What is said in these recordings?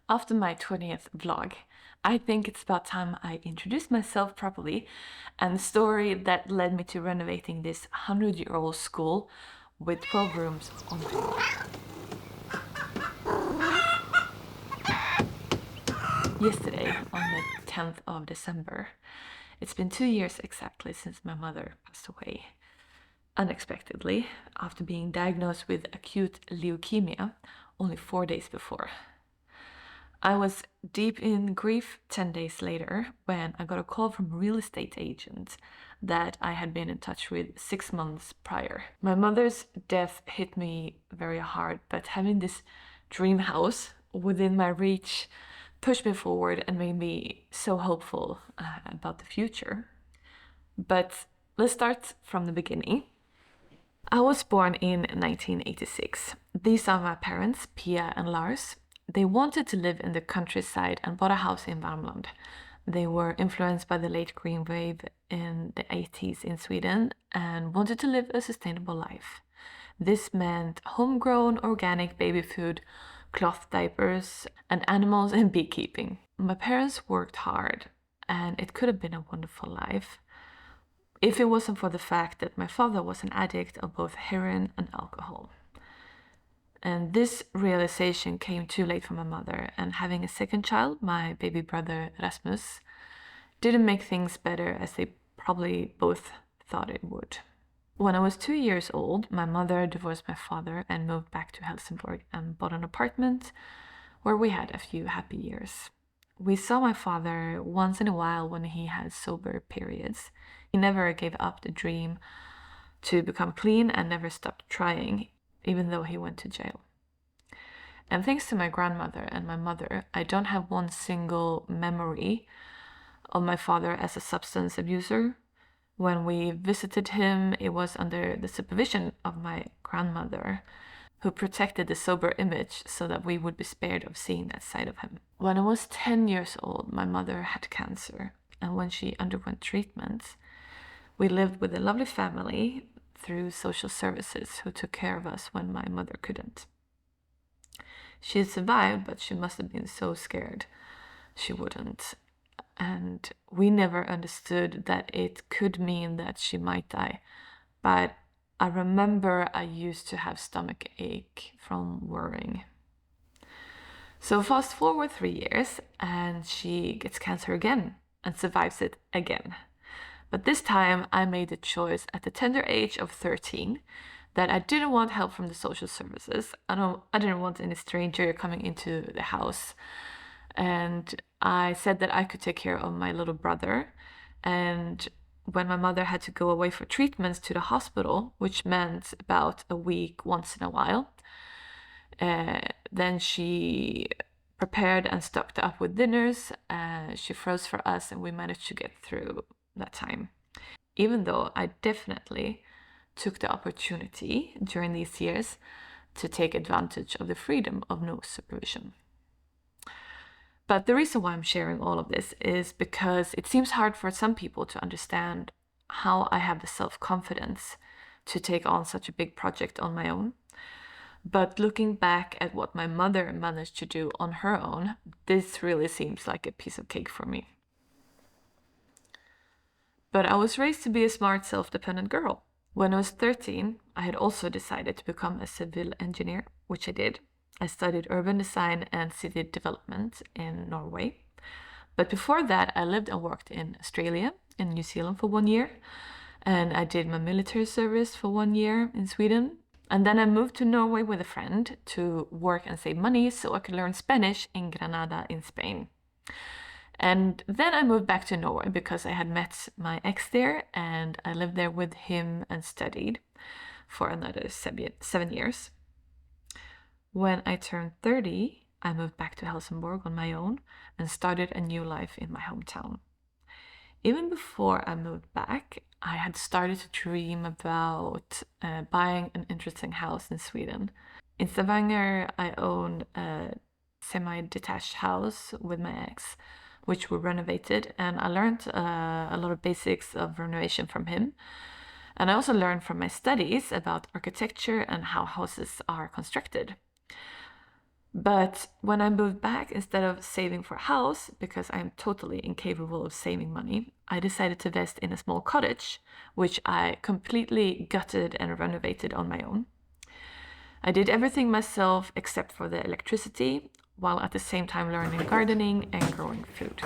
After my 20th vlog, I think it's about time I introduce myself properly and the story that led me to renovating this 100-year-old school with 12 rooms on my own. Yesterday, on the 10th of December, it's been 2 years exactly since my mother passed away. Unexpectedly, after being diagnosed with acute leukemia only 4 days before. I was deep in grief 10 days later when I got a call from a real estate agent that I had been in touch with 6 months prior. My mother's death hit me very hard, but having this dream house within my reach pushed me forward and made me so hopeful about the future. But let's start from the beginning. I was born in 1986. These are my parents, Pia and Lars. They wanted to live in the countryside and bought a house in Värmland. They were influenced by the late green wave in the 80s in Sweden and wanted to live a sustainable life. This meant homegrown organic baby food, cloth diapers, and animals and beekeeping. My parents worked hard, and it could have been a wonderful life if it wasn't for the fact that my father was an addict of both heroin and alcohol. And this realization came too late for my mother, and having a second child, my baby brother Rasmus, didn't make things better as they probably both thought it would. When I was 2 years old, my mother divorced my father and moved back to Helsingborg and bought an apartment where we had a few happy years. We saw my father once in a while when he had sober periods. He never gave up the dream to become clean and never stopped trying, even though he went to jail. And thanks to my grandmother and my mother, I don't have one single memory of my father as a substance abuser. When we visited him, it was under the supervision of my grandmother, who protected the sober image so that we would be spared of seeing that side of him. When I was 10 years old, my mother had cancer, and when she underwent treatment, we lived with a lovely family through social services who took care of us when my mother couldn't. She survived, but she must have been so scared she wouldn't. And we never understood that it could mean that she might die. But I remember I used to have stomach ache from worrying. So fast forward 3 years and she gets cancer again and survives it again. But this time I made the choice at the tender age of 13 that I didn't want help from the social services. I didn't want any stranger coming into the house. And I said that I could take care of my little brother. And when my mother had to go away for treatments to the hospital, which meant about a week once in a while, then she prepared and stocked up with dinners. She froze for us and we managed to get through that time. Even though I definitely took the opportunity during these years to take advantage of the freedom of no supervision. But the reason why I'm sharing all of this is because it seems hard for some people to understand how I have the self-confidence to take on such a big project on my own. But looking back at what my mother managed to do on her own, this really seems like a piece of cake for me. But I was raised to be a smart, self-dependent girl. When I was 13, I had also decided to become a civil engineer, which I did. I studied urban design and city development in Norway. But before that, I lived and worked in Australia and New Zealand for 1 year. And I did my military service for 1 year in Sweden. And then I moved to Norway with a friend to work and save money so I could learn Spanish in Granada in Spain. And then I moved back to Norway because I had met my ex there and I lived there with him and studied for another 7 years. When I turned 30, I moved back to Helsingborg on my own and started a new life in my hometown. Even before I moved back, I had started to dream about buying an interesting house in Sweden. In Stavanger, I owned a semi-detached house with my ex, which we renovated, and I learned a lot of basics of renovation from him. And I also learned from my studies about architecture and how houses are constructed. But when I moved back, instead of saving for a house, because I'm totally incapable of saving money, I decided to invest in a small cottage, which I completely gutted and renovated on my own. I did everything myself except for the electricity, while at the same time learning gardening and growing food.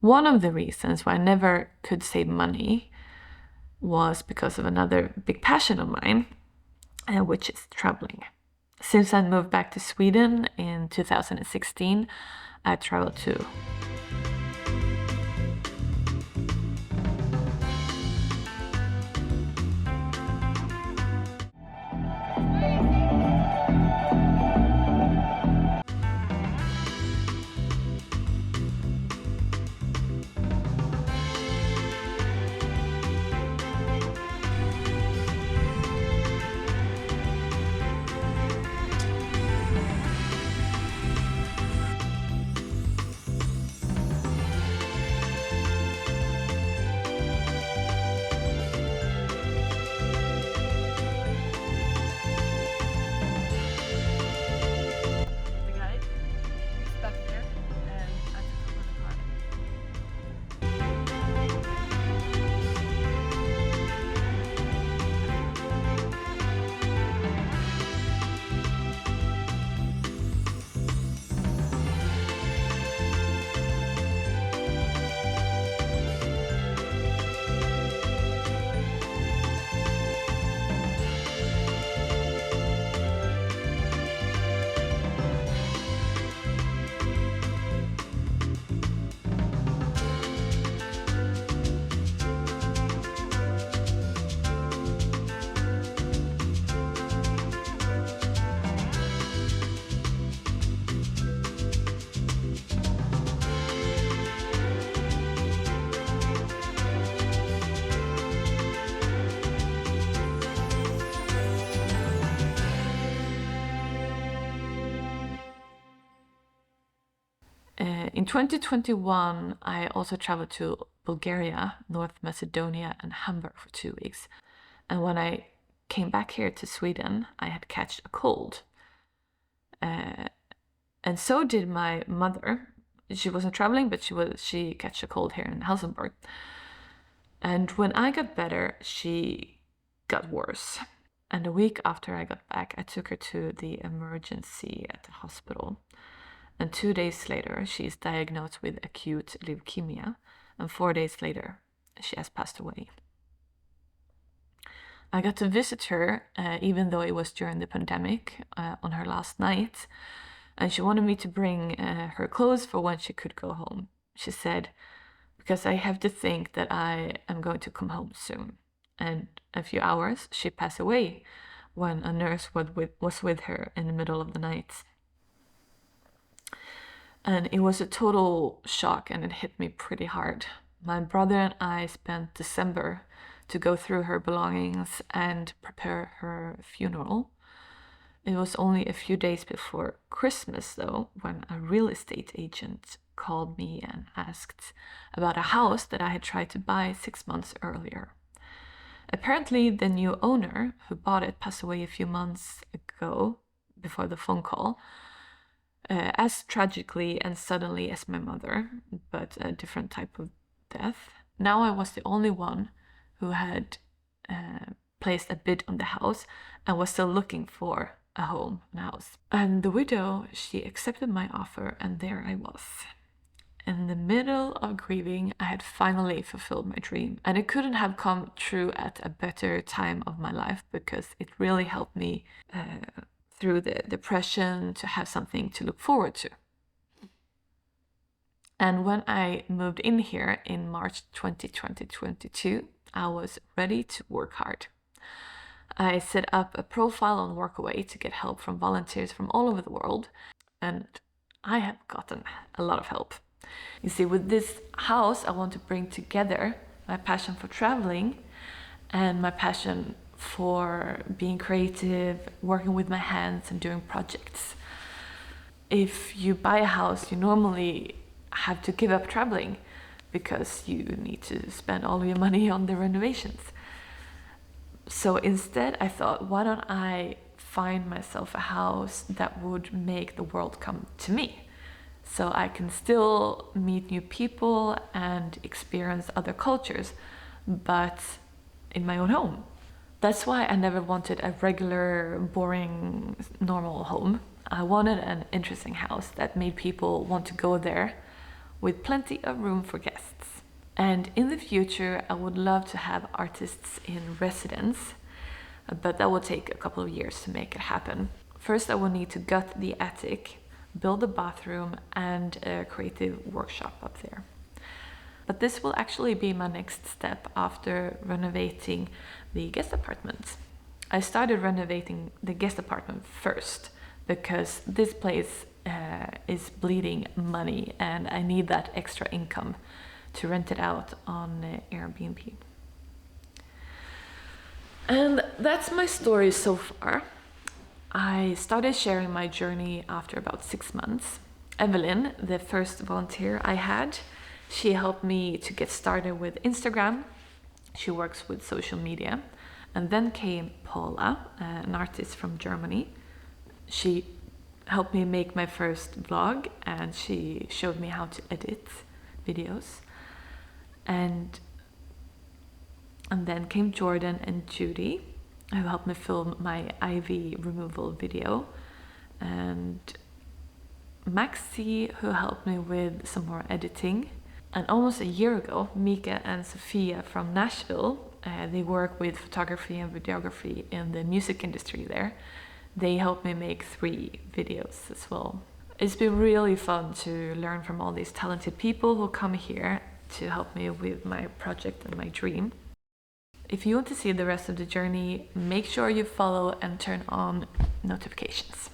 One of the reasons why I never could save money was because of another big passion of mine, which is traveling. Since I moved back to Sweden in 2016, I traveled to the guide. It's back there, and I took over the car. In 2021, I also traveled to Bulgaria, North Macedonia, and Hamburg for 2 weeks. And when I came back here to Sweden, I had catched a cold. And so did my mother. She wasn't traveling, but she catched a cold here in Helsingborg. And when I got better, she got worse. And a week after I got back, I took her to the emergency at the hospital. And 2 days later, she is diagnosed with acute leukemia. And 4 days later, she has passed away. I got to visit her, even though it was during the pandemic, on her last night. And she wanted me to bring her clothes for when she could go home. She said, because I have to think that I am going to come home soon. And a few hours, she passed away when a nurse was with her in the middle of the night. And it was a total shock, and it hit me pretty hard. My brother and I spent December to go through her belongings and prepare her funeral. It was only a few days before Christmas, though, when a real estate agent called me and asked about a house that I had tried to buy 6 months earlier. Apparently, the new owner who bought it passed away a few months ago before the phone call, as tragically and suddenly as my mother, but a different type of death. Now I was the only one who had placed a bid on the house and was still looking for a home and house. And the widow, she accepted my offer, and there I was. In the middle of grieving, I had finally fulfilled my dream, and it couldn't have come true at a better time of my life because it really helped me through the depression to have something to look forward to. And when I moved in here in March 2022, I was ready to work hard. I set up a profile on Workaway to get help from volunteers from all over the world, and I have gotten a lot of help. You see, with this house, I want to bring together my passion for traveling and my passion for being creative, working with my hands and doing projects. If you buy a house, you normally have to give up traveling because you need to spend all your money on the renovations. So instead, I thought, why don't I find myself a house that would make the world come to me? So I can still meet new people and experience other cultures, but in my own home. That's why I never wanted a regular, boring, normal home. I wanted an interesting house that made people want to go there, with plenty of room for guests. And in the future, I would love to have artists in residence, but that will take a couple of years to make it happen. First, I will need to gut the attic, build a bathroom and a creative workshop up there. But this will actually be my next step after renovating the guest apartment. I started renovating the guest apartment first because this place is bleeding money and I need that extra income to rent it out on Airbnb. And that's my story so far. I started sharing my journey after about 6 months. Evelyn, the first volunteer I had, she helped me to get started with Instagram. She works with social media. And then came Paula, an artist from Germany. She helped me make my first vlog and she showed me how to edit videos. And then came Jordan and Judy, who helped me film my IV removal video, and Maxi, who helped me with some more editing. And almost a year ago, Mika and Sophia from Nashville, they work with photography and videography in the music industry there. They helped me make 3 videos as well. It's been really fun to learn from all these talented people who come here to help me with my project and my dream. If you want to see the rest of the journey, make sure you follow and turn on notifications.